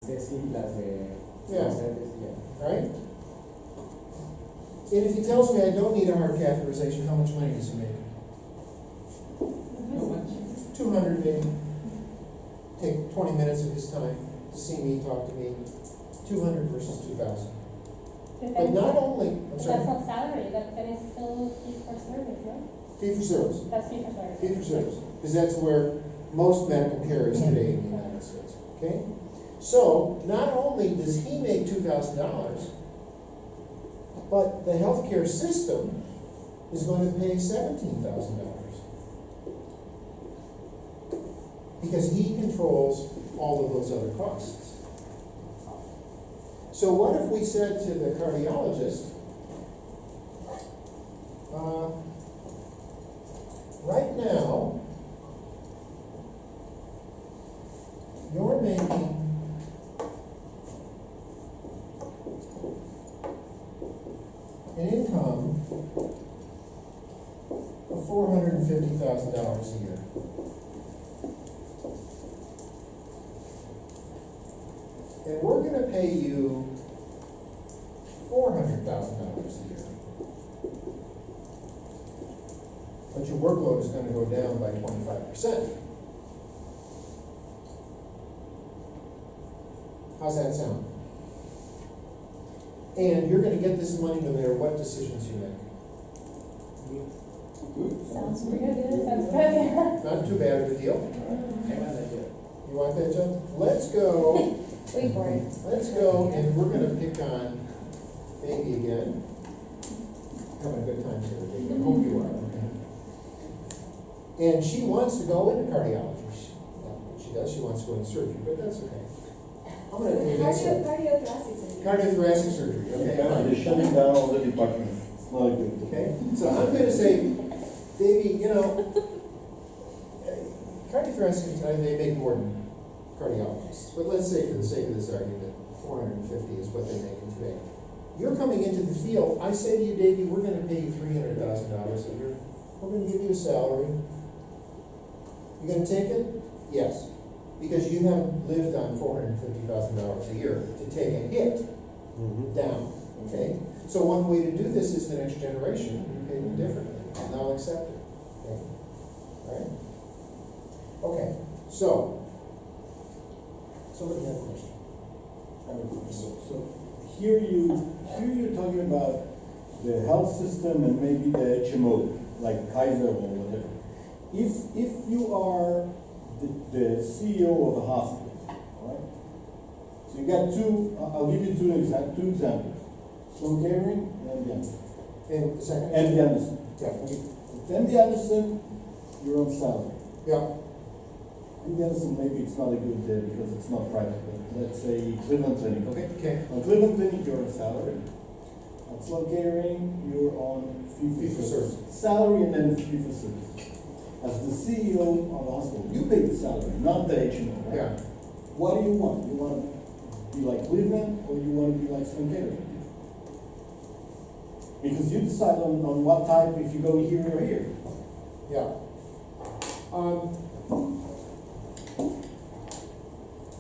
Ceci plus the. Yeah. Yeah. right? And if he tells me I don't need a heart catheterization, how much money does he make? How much? 200 maybe. Take 20 minutes of his time to see me, talk to me. 200 versus 2,000. But not only, I'm But sorry, that's not salary, that is still fee for service, right? fee for service. That's fee for service. Fee for service, because that's where most medical care is today in the United States, okay? So, not only does he make $2,000, but the healthcare system is going to pay $17,000. Because he controls all of those other costs. So what if we said to the cardiologist, right now, you're making an income of $450,000 a year. And we're going to pay you $400,000 a year. But your workload is going to go down by 25%. How's that sound? And you're going to get this money no matter what decisions you make. Sounds pretty good, sounds good. Not too bad of a deal. You want that, John? Let's go. Wait for it. Let's go, and we're going to pick on Baby again. Having a good time here, Baby. I hope you are. And she wants to go into cardiology. She does. She wants to go into surgery, but that's okay. I'm going to do this. Cardiothoracic surgery. Cardiothoracic surgery. Okay. They're shutting down all the departments. It's not good. Okay. So I'm going to say, Baby, cardiothoracic, they make more than cardiologists. But let's say, for the sake of this argument, 450 is what they're making today. You're coming into the field. I say to you, Davey, we're going to pay you $300,000 a year. We're going to give you a salary. You going to take it? Yes. Because you haven't lived on $450,000 a year to take a hit down. Okay? So one way to do this is the next generation, you pay them differently, and they'll accept it. Okay? All right? Okay, so, somebody had a question. So here you're talking about the health system and maybe the HMO, like Kaiser or whatever. If you are the CEO of a hospital, all right? So you got I'll give you two examples. Sloan Kettering and MD Anderson. And the second? MD Anderson. Yeah. With MD Anderson, you're on salary. Yeah. MD Anderson, maybe it's not a good because it's not private, but let's say Cleveland Clinic, okay? Okay. On Cleveland Clinic, you're on salary. On Sloan Kettering, you're on fee for service. Salary and then fee for service. As the CEO of the hospital, you pay the salary, not the HMO, right? Yeah. What do you want? You want to be like Cleveland or you want to be like Sloan Kettering? Because you decide on what type, if you go here or here. Yeah.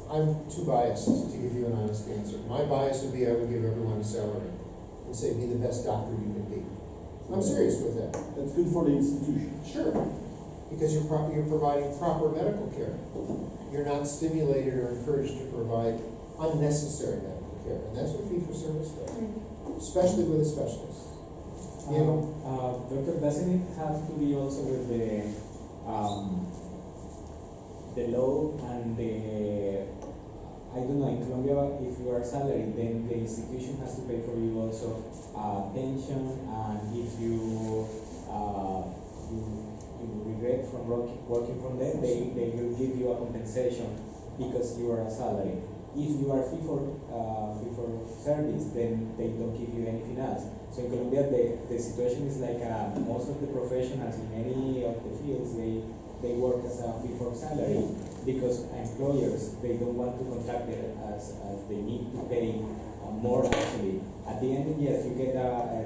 I'm too biased to give you an honest answer. My bias would be I would give everyone a salary and say, be the best doctor you can be. I'm serious with that. That's good for the institution. Sure. Because you're providing proper medical care. You're not stimulated or encouraged to provide unnecessary medical care. And that's what fee-for-service does, especially with a specialist. Doctor, doesn't it have to be also with the law and I don't know, in Colombia, if you are salaried, then the institution has to pay for you also pension, and if you regret from working from them, they will give you a compensation because you are a salary. If you are fee for service, then they don't give you anything else. So in Colombia, the situation is like most of the professionals in any of the fields, they work as a fee for salary because employers, they don't want to contract it as they need to pay more actually. At the end of the year, you get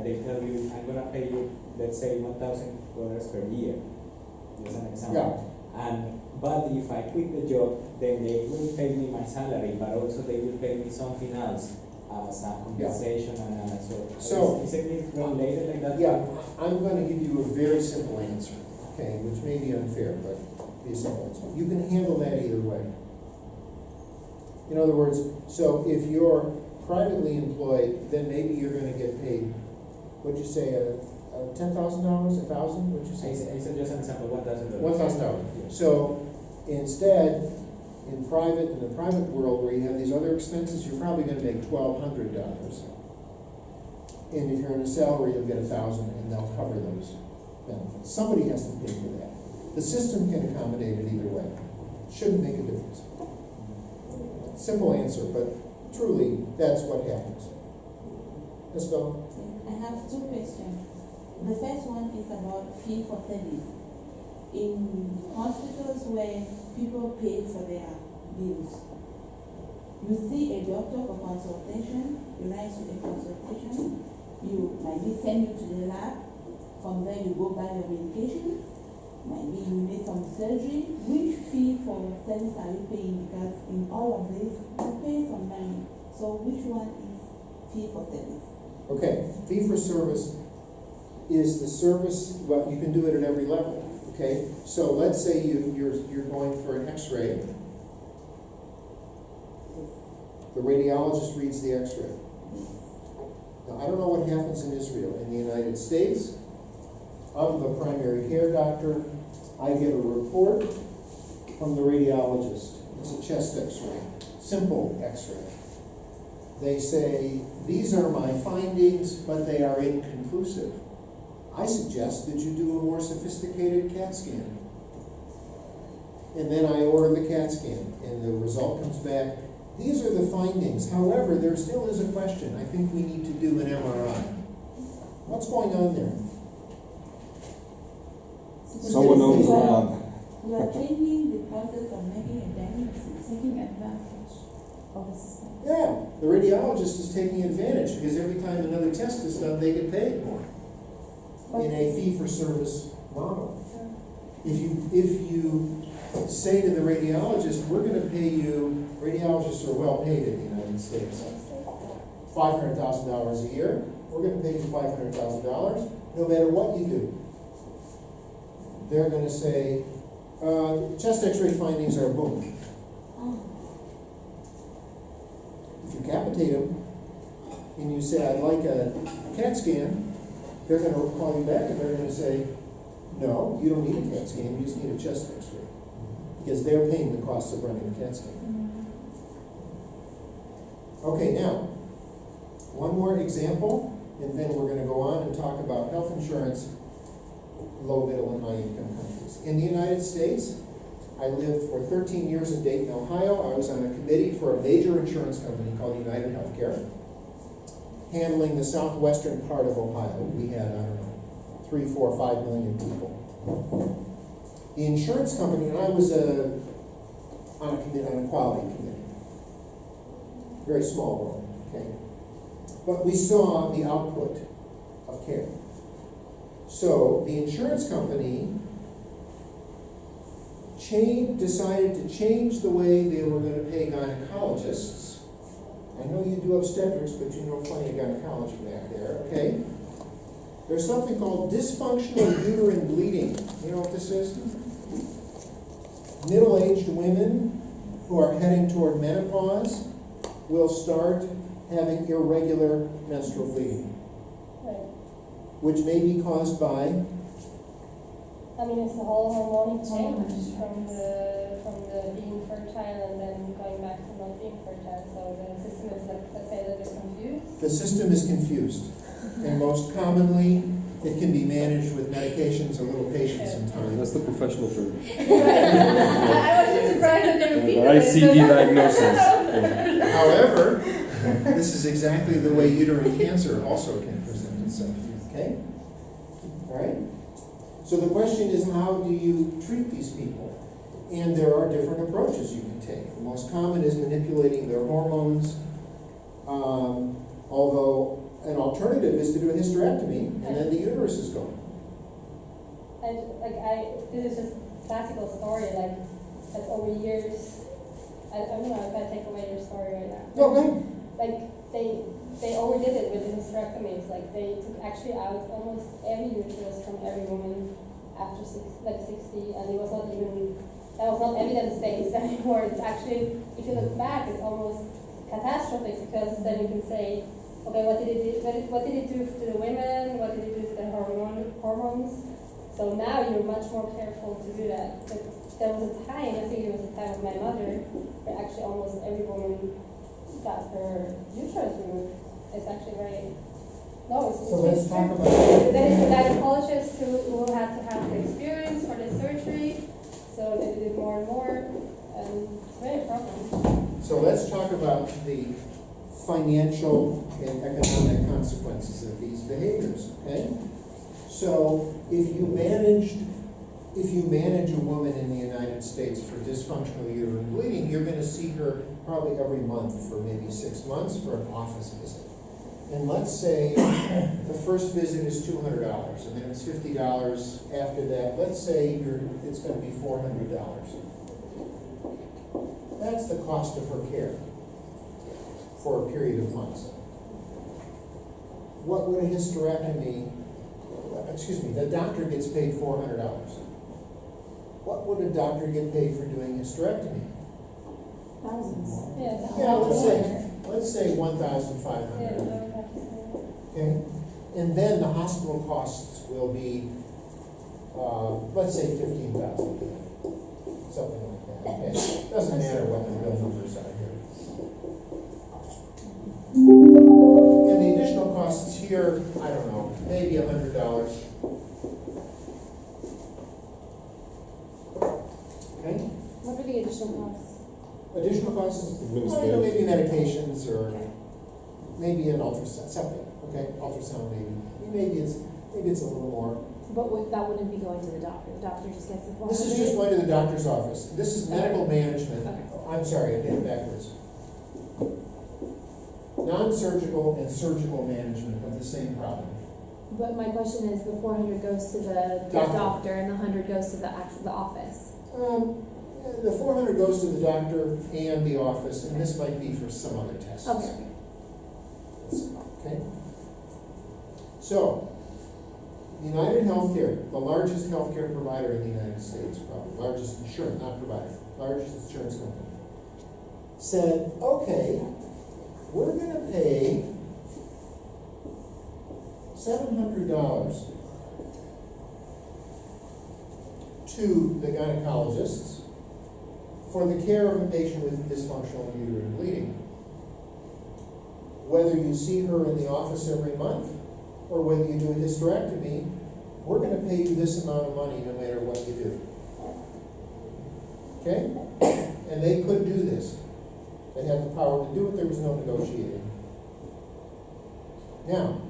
they tell you, I'm going to pay you, let's say, $1,000 per year. As an example. Yeah. But if I quit the job, then they will pay me my salary, but also they will pay me something else as a compensation and So- is it related like that? Yeah, I'm gonna give you a very simple answer, okay, which may be unfair, but be a simple answer. You can handle that either way. In other words, so if you're privately employed, then maybe you're gonna get paid, what'd you say, $10,000, $1,000, what'd you I say? said just an example, $1,000. $1,000. So instead, in the private world where you have these other expenses, you're probably gonna make $1,200. And if you're in a salary, you'll get $1,000 and they'll cover those benefits. Somebody has to pay for that. The system can accommodate it either way. Shouldn't make a difference. Simple answer, but truly, that's what happens. Let's go. I have two questions. The first one is about fee for service. In hospitals where people pay for their bills, you see a doctor for consultation, you write to the consultation, you might be sent you to the lab, from there you go buy your medications, maybe you need some surgery. Which fee for service are you paying? Because in all of this, you pay some money. So which one is fee for service? Okay, fee for service is the service, well, you can do it at every level, okay? So let's say you're going for an x-ray. The radiologist reads the x-ray. Now, I don't know what happens in Israel. In the United States, I'm the primary care doctor. I get a report from the radiologist. It's a chest x-ray, simple x-ray. They say, these are my findings, but they are inconclusive. I suggest that you do a more sophisticated CAT scan. And then I order the CAT scan, and the result comes back. These are the findings. However, there still is a question. I think we need to do an MRI. What's going on there? Someone owns the lab. You are changing the process of making a diagnosis. Taking advantage of the system. Yeah, the radiologist is taking advantage because every time another test is done, they get paid more in a fee-for-service model. If you say to the radiologist, we're going to pay you, radiologists are well paid in the United States, $500,000 a year. We're going to pay you $500,000 no matter what you do. They're going to say, chest x-ray findings are boom. If you capitate them and you say, I'd like a CAT scan, they're going to call you back and they're going to say, no, you don't need a CAT scan, you just need a chest x-ray. Because they're paying the cost of running a CAT scan. Okay, now, one more example, and then we're going to go on and talk about health insurance, low, middle, and high income countries. In the United States, I lived for 13 years in Dayton, Ohio. I was on a committee for a major insurance company called United Healthcare, handling the southwestern part of Ohio. We had, 3, 4, 5 million people. The insurance company, and I was on a quality committee. Very small world, okay? But we saw the output of care. So the insurance company decided to change the way they were going to pay gynecologists. I know you do obstetrics, but you know plenty of gynecology back there, okay? There's something called dysfunctional uterine bleeding. You know what this is? Middle-aged women who are heading toward menopause will start having irregular menstrual bleeding, Right. which may be caused by I mean, it's the whole hormone change from the being fertile and then going back to not being fertile. So the system is, let's say, that it's confused. the system is confused. And most commonly, it can be managed with medications, a little patience and time. That's the professional term. I was just surprised that they repeated it. ICD diagnosis. However, this is exactly the way uterine cancer also can present itself, okay? All right? So the question is, how do you treat these people? And there are different approaches you can take. The most common is manipulating their hormones, although an alternative is to do a hysterectomy, and then the uterus is gone. And this is just classical story, like that over years. I don't know if I take away your story right now. No, go ahead. Like they overdid it with the hysterectomies. Like they took actually out almost every uterus from every woman after 60, and it was not even, that was not evidence-based anymore. It's actually, if you look back, it's almost catastrophic, because then you can say, okay, what did it do to the women? What did it do to the hormones? So now you're much more careful to do that. But there was a time, I think it was the time of my mother, where actually almost every woman got her uterus removed. It's actually very, no, it's So let's talk about. there is a gynecologist who had to have the experience for the surgery, so they did it more and more, and it's very a problem. So let's talk about the financial and economic consequences of these behaviors, okay? So if you manage a woman in the United States for dysfunctional uterine bleeding, you're gonna see her probably every month for maybe 6 months for an office visit. And let's say the first visit is $200, and then it's $50 after that. Let's say it's gonna be $400. That's the cost of her care for a period of months. What would a hysterectomy, the doctor gets paid $400. What would a doctor get paid for doing hysterectomy? Thousands. Yeah, Let's say 1,500. yeah, no, we have to say Okay, and then the hospital costs will be, let's say 15,000, something like that. Okay, doesn't matter what the real numbers are here. And the additional costs here, I don't know, maybe $100. Okay, What are the additional costs? additional costs, well, maybe medications or maybe an ultrasound, something. Okay, ultrasound maybe. Maybe it's a little more. But that wouldn't be going to the doctor. The doctor just gets the 400. This is just going to the doctor's office. This is medical management. Okay. I'm sorry, I did it backwards. Non-surgical and surgical management of the same problem. But my question is, the 400 goes to the doctor and the 100 goes to the office. The 400 goes to the doctor and the office, and this might be for some other tests. Okay. Okay? So, United Healthcare, the largest healthcare provider in the United States, probably, largest insurance, not provider, largest insurance company, said, okay, we're gonna pay $700 to the gynecologists for the care of a patient with dysfunctional uterine bleeding. Whether you see her in the office every month, or whether you do a hysterectomy, we're gonna pay you this amount of money no matter what you do. Okay? And they could do this. They had the power to do it, there was no negotiating. Now,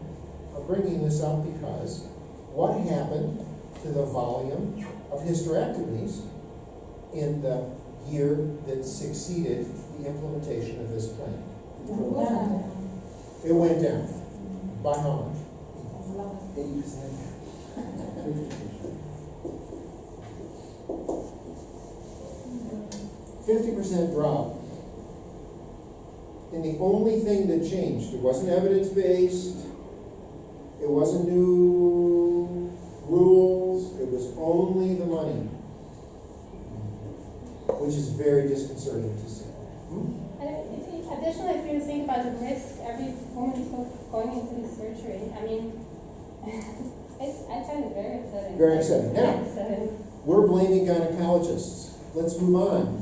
I'm bringing this up because what happened to the volume of hysterectomies in the year that succeeded the implementation of this plan? It went down. By how much? 80%. 50% drop. And the only thing that changed, it wasn't evidence-based, it wasn't new rules, it was only the money, which is very disconcerting to see. Additionally, if you think about the risk every woman is going into this surgery, I mean, I find it very upsetting. Very upsetting. Now, Very upsetting. we're blaming gynecologists. Let's move on.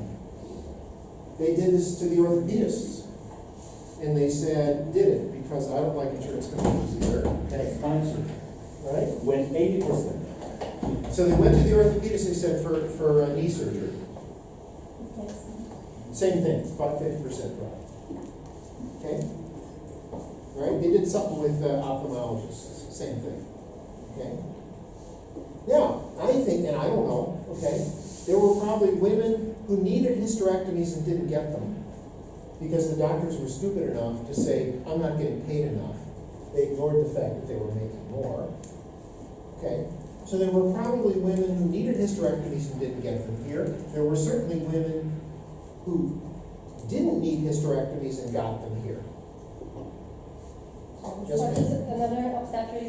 They did this to the orthopedists. And they said, did it, because I don't like insurance companies either. Okay. Right? When 80%. So they went to the orthopedist, they said, for knee surgery. Same thing, about 50% drop. Okay? Right? They did something with ophthalmologists, same thing. Okay? Now, I think, and I don't know, okay, there were probably women who needed hysterectomies and didn't get them because the doctors were stupid enough to say, I'm not getting paid enough. They ignored the fact that they were making more. Okay? So there were probably women who needed hysterectomies and didn't get them here. There were certainly women who didn't need hysterectomies and got them here. Yes, So ma'am. this is another obstetric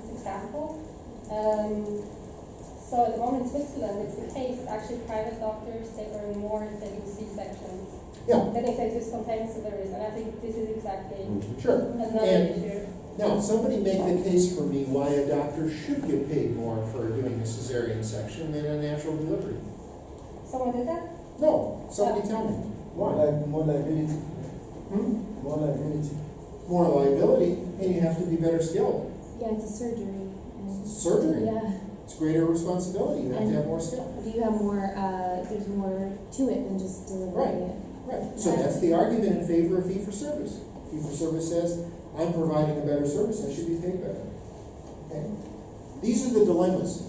example. So at the moment in Switzerland, it's the case that actually private doctors, they earn more if they do C-sections Yeah, than if they do spontaneous deliveries. And I think this is exactly sure. another And issue. now, somebody make the case for me why a doctor should get paid more for doing a cesarean section than a natural delivery. Someone did that? No, somebody tell me. Why? More liability, Hmm? more liability. More liability, and you have to be better skilled. Yeah, it's a surgery. And, Surgery, yeah. it's greater responsibility, you have to have more skill. Do you have more, there's more to it than just delivering it? Right, so that's the argument in favor of fee-for-service. Fee-for-service says, I'm providing a better service, I should be paid better. Okay? These are the dilemmas,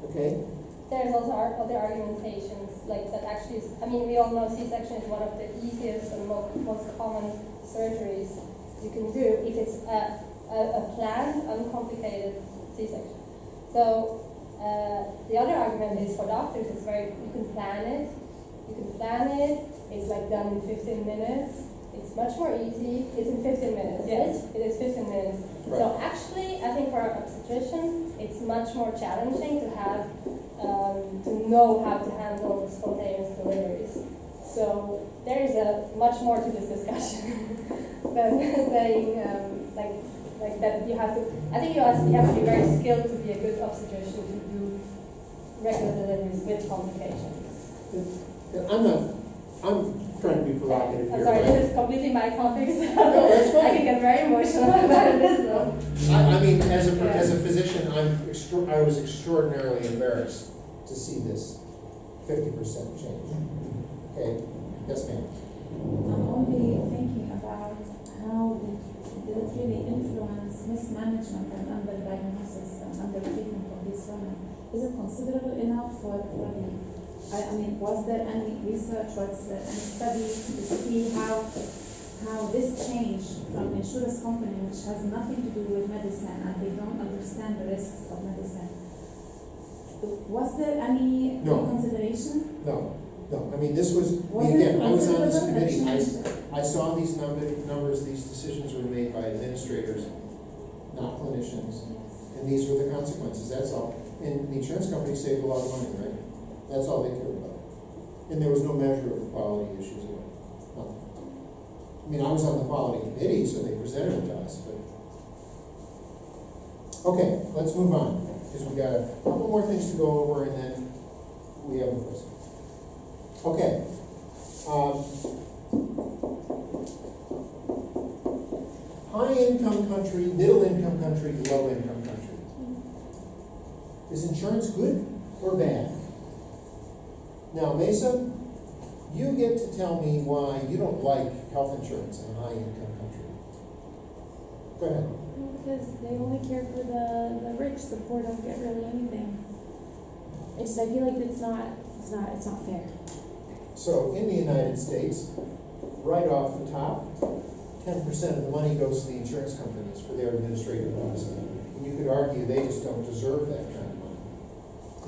okay? There's also other argumentations, like that actually is, I mean, we all know C-section is one of the easiest and most common surgeries you can do if it's a planned, uncomplicated C-section. So the other argument is for doctors, it's you can plan it, it's like done in 15 minutes, it's much more easy, it's in 15 minutes, yes, it is 15 minutes. Right. So actually, I think for an obstetrician, it's much more challenging to have, to know how to handle spontaneous deliveries. So there is a much more to this discussion than saying, like that you have to, I think you have to be very skilled to be a good obstetrician to do regular deliveries with complications. I'm trying to be provocative I'm here. sorry, right? this is completely my topic, so that's fine. I can get very emotional about this though. I mean, as a Yeah. physician, I was extraordinarily embarrassed to see this 50% change. Okay, yes ma'am. I'm only thinking about how it really influence mismanagement and underdiagnosis and undertreatment of these women. Is it considerable enough for the, I mean, was there any research, was there any study to see how this change from insurance company, which has nothing to do with medicine and they don't understand the risks of medicine, was there any No. consideration? No, I mean, this was, Was again, it I was on this considerable committee, change? I saw these numbers, these decisions were made by administrators, not clinicians. And these were the consequences, that's all. And the insurance company saved a lot of money, right? That's all they cared about. And there was no measure of quality issues at all. No. I mean, I was on the quality committee, so they presented it to us, but. Okay, let's move on, because we've got a couple more things to go over, and then we have a question. Okay. High-income country, middle-income country, low-income country. Is insurance good or bad? Now, Mesa, you get to tell me why you don't like health insurance in a high-income country. Go ahead. Because they only care for the rich, the poor don't get really anything. It's just, I feel like it's not fair. So, in the United States, right off the top, 10% of the money goes to the insurance companies for their administrative costs. And you could argue they just don't deserve that kind of money.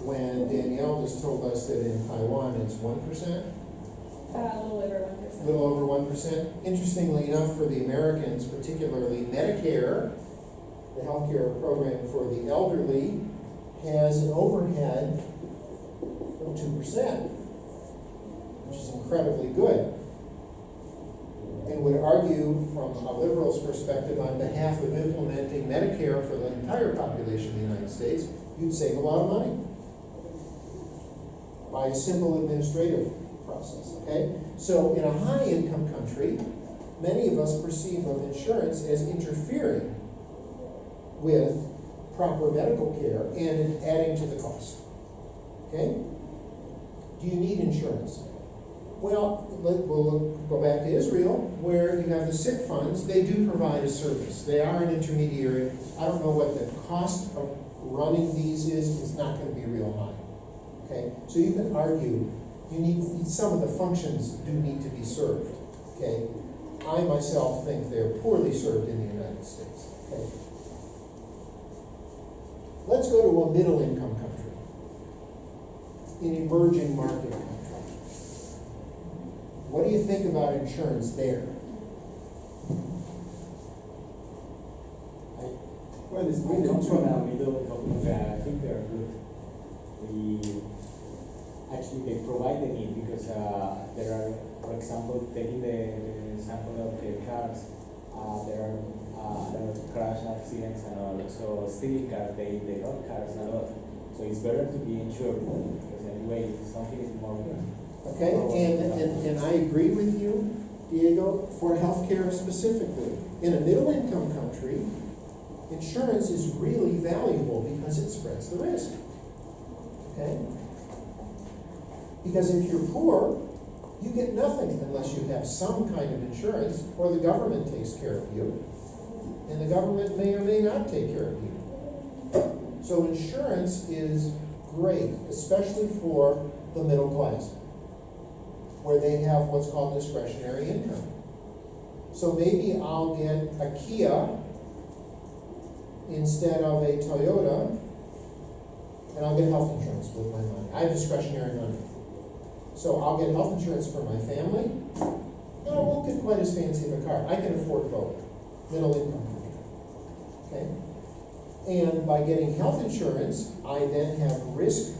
When Danielle just told us that in Taiwan it's 1%, A little over 1%. a little over 1%. Interestingly enough, for the Americans, particularly Medicare, the healthcare program for the elderly, has an overhead of 2%, which is incredibly good. And would argue from a liberal's perspective on behalf of implementing Medicare for the entire population of the United States, you'd save a lot of money by a simple administrative process, okay? So in a high-income country, many of us perceive of insurance as interfering with proper medical care and adding to the cost, okay? Do you need insurance? Well, we'll go back to Israel, where you have the sick funds. They do provide a service. They are an intermediary. I don't know what the cost of running these is. It's not going to be real high. Okay, so you can argue you need some of the functions do need to be served. Okay, I myself think they're poorly served in the United States. Okay. Let's go to a middle income country, an emerging market country. What do you think about insurance there? Well, it's I good come to, from a middle income, I think they're good. Actually, they provide the need because there are, for example, taking the example of the cars, there are a lot of crash accidents and all. So stealing cars, they rob cars a lot. So it's better to be insured because anyway, something is more. Okay, and I agree with you, Diego, for healthcare specifically. In a middle income country, insurance is really valuable because it spreads the risk. Okay? Because if you're poor, you get nothing unless you have some kind of insurance or the government takes care of you. And the government may or may not take care of you. So insurance is great, especially for the middle class, where they have what's called discretionary income. So maybe I'll get a Kia instead of a Toyota, and I'll get health insurance with my money. I have discretionary money. So I'll get health insurance for my family, and I won't get quite as fancy of a car. I can afford both, middle income country. Okay? And by getting health insurance, I then have risk.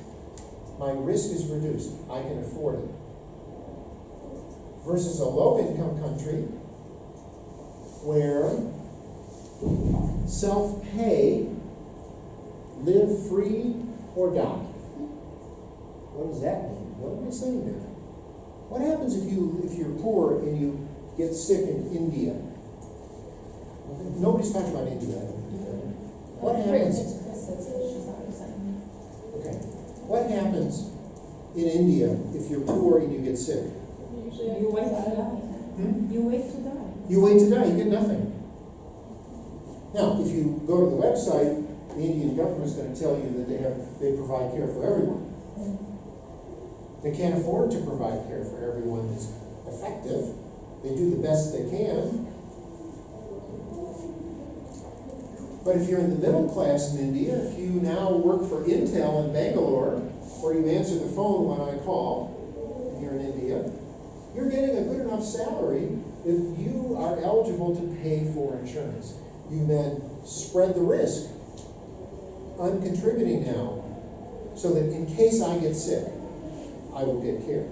My risk is reduced. I can afford it. Versus a low income country where self-pay, live free or die. What does that mean? What am I saying there? What happens if you're poor and you get sick in India? Nobody's talking about India. What happens? Okay. What happens in India if you're poor and you get sick? You wait to die. Hmm? You wait to die. You wait to die, you get nothing. Now, if you go to the website, the Indian government's going to tell you that they provide care for everyone. They can't afford to provide care for everyone that's effective. They do the best they can. But if you're in the middle class in India, if you now work for Intel in Bangalore, or you answer the phone when I call, and you're in India, you're getting a good enough salary that you are eligible to pay for insurance. You then spread the risk. I'm contributing now, so that in case I get sick, I will get care.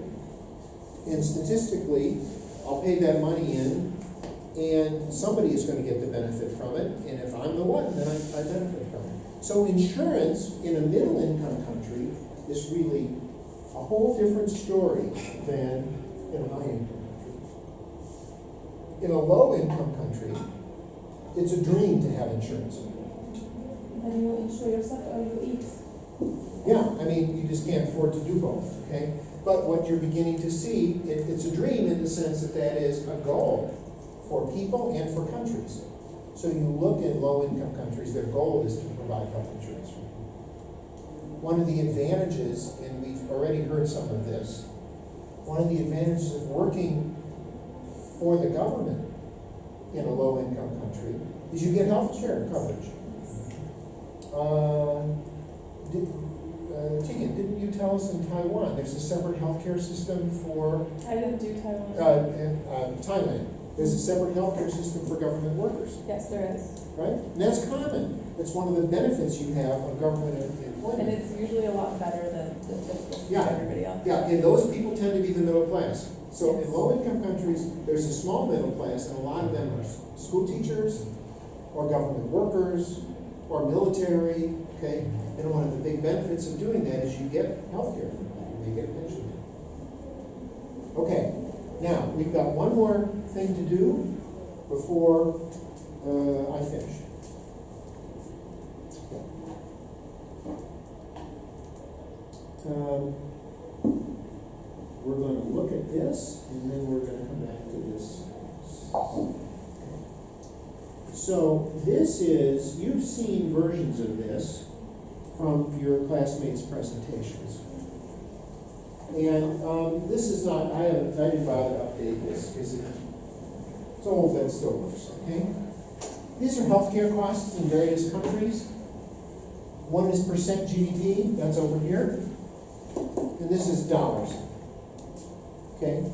And statistically, I'll pay that money in, and somebody is going to get the benefit from it, and if I'm the one, then I benefit from it. So insurance in a middle income country is really a whole different story than in a high income country. In a low income country, it's a dream to have insurance. And you insure yourself or you eat. Yeah, I mean, you just can't afford to do both, okay? But what you're beginning to see, it's a dream in the sense that that is a goal for people and for countries. So you look at low-income countries, their goal is to provide health insurance for people. One of the advantages, and we've already heard some of this, one of the advantages of working for the government in a low-income country is you get health care coverage. Tegan, didn't you tell us in Taiwan there's a separate healthcare system for I didn't do Taiwan. Thailand? There's a separate healthcare system for government workers, Yes, there is. right? And that's common. It's one of the benefits you have of government employment. And it's usually a lot better than the typical for Yeah. everybody else. Yeah, and those people tend to be the middle class. So in low-income countries, there's a small middle class, and a lot of them are school teachers, or government workers, or military, okay? And one of the big benefits of doing that is you get health care. You get a pension. Okay, now, we've got one more thing to do before I finish. We're going to look at this, and then we're going to come back to this. So this is, you've seen versions of this from your classmates' presentations. And this is not, I didn't bother to update this because it's old, but it still works, okay? These are healthcare costs in various countries. One is percent GDP, that's over here. And this is dollars. Okay?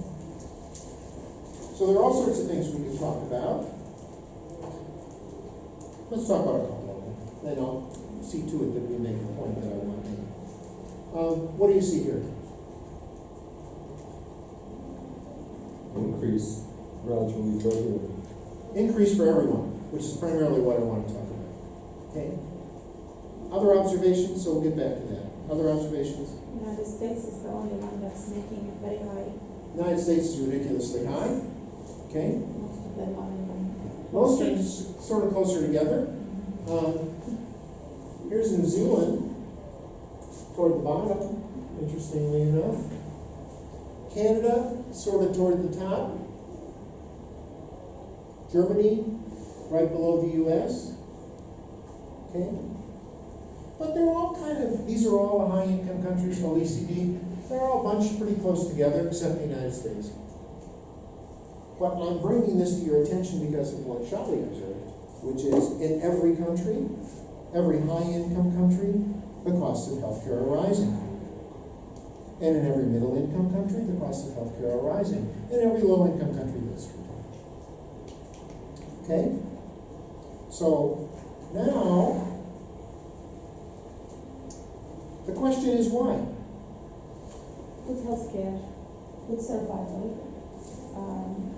So there are all sorts of things we can talk about. Let's talk about a couple of them. Then I'll see to it that we make the point that I want to make. What do you see here? Increase gradually further. Increase for everyone, which is primarily what I want to talk about. Okay? Other observations, so we'll get back to that. Other observations? United States is the only one that's making it very high. United States is ridiculously high. Okay? Most of them are in. Most are sort of closer together. Here's New Zealand, toward the bottom, interestingly enough. Canada, sort of toward the top. Germany, right below the US. Okay? But they're all kind of, these are all high-income countries, OECD. They're all bunched pretty close together, except the United States. But I'm bringing this to your attention because of what Shelley observed, which is in every country, every high-income country, the costs of healthcare are rising. And in every middle-income country, the costs of healthcare are rising. In every low-income country, that's true. Okay? So, now, the question is why? Good healthcare, good survival.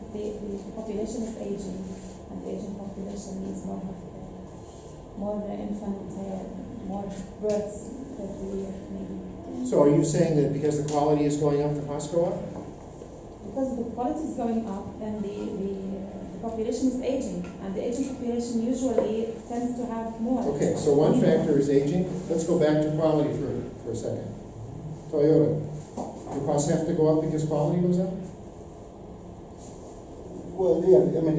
The population is aging, and the aging population needs more healthcare. More infant, more births every year, maybe. So are you saying that because the quality is going up, the costs go up? Because the quality is going up and the population is aging, and the aging population usually tends to have more. Okay, so one factor is aging. Let's go back to quality for a second. Toyota, the costs have to go up because quality goes up? Well, yeah, I mean,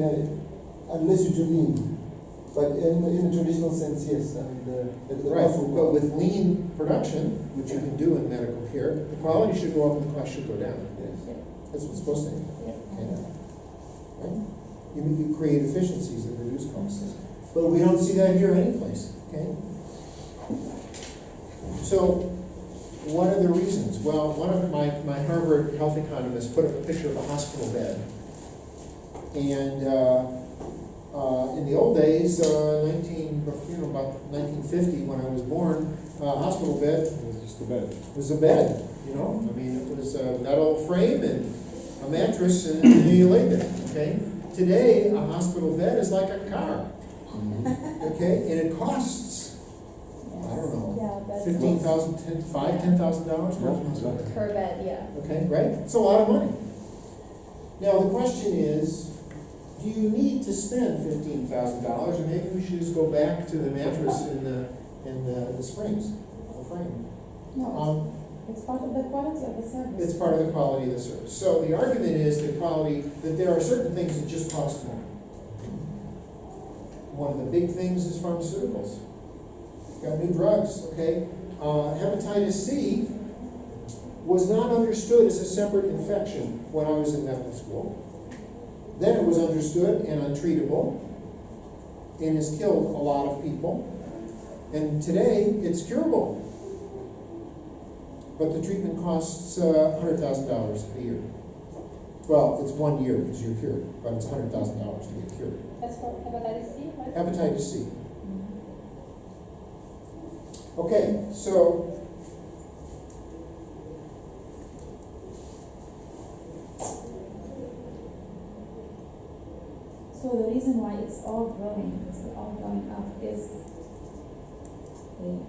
unless you do lean, but in a traditional sense, yes. I mean, the Right, cost will but go up. with lean production, which you can do in medical care, the quality should go up and the cost should go down. Yes. That's what's supposed to happen. Yeah. Okay. Right? You create efficiencies that reduce costs. But we don't see that here anyplace, okay? So, what are the reasons? Well, one of my Harvard health economists put up a picture of a hospital bed. And in the old days, about 1950, when I was born, hospital bed It was just a bed. was a bed, you know? I mean, it was a metal frame and a mattress, and you lay there, okay? Today, a hospital bed is like a car, okay? And it costs, I don't know, Yeah, but $15,000, $10,000? per bed, yeah. Okay, right? It's a lot of money. Now, the question is, do you need to spend $15,000, or maybe we should just go back to the mattress in the springs, the frame? No, it's part of the quality of the service. It's part of the quality of the service. So the argument is that there are certain things that just cost more. One of the big things is pharmaceuticals. Got new drugs, okay? Hepatitis C was not understood as a separate infection when I was in medical school. Then it was understood and untreatable and has killed a lot of people. And today it's curable. But the treatment costs $100,000 a year. Well, it's 1 year because you're cured, but it's $100,000 to get cured. That's for hepatitis C, right? Hepatitis C. Okay, so So the reason why it's all growing, it's all going up, is the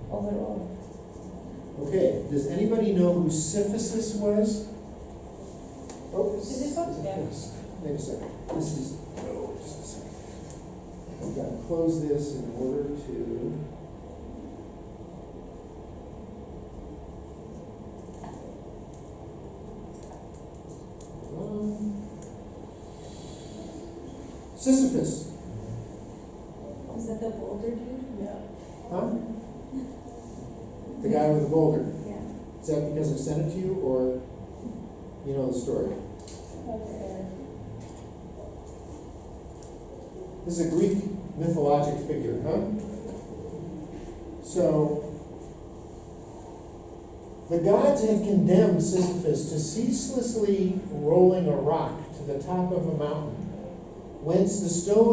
overall. okay, does anybody know who Syphilis was? Oh, Is it what? Yeah. wait a second. This is, oh, just a second. I've got to close this in order to. Sisyphus, Is that the boulder dude? Yeah. huh? The guy with the boulder. Yeah. Is that because I sent it to you, or you know the story? Okay. This is a Greek mythologic figure, huh? So, the gods have condemned Sisyphus to ceaselessly rolling a rock to the top of a mountain, whence the stone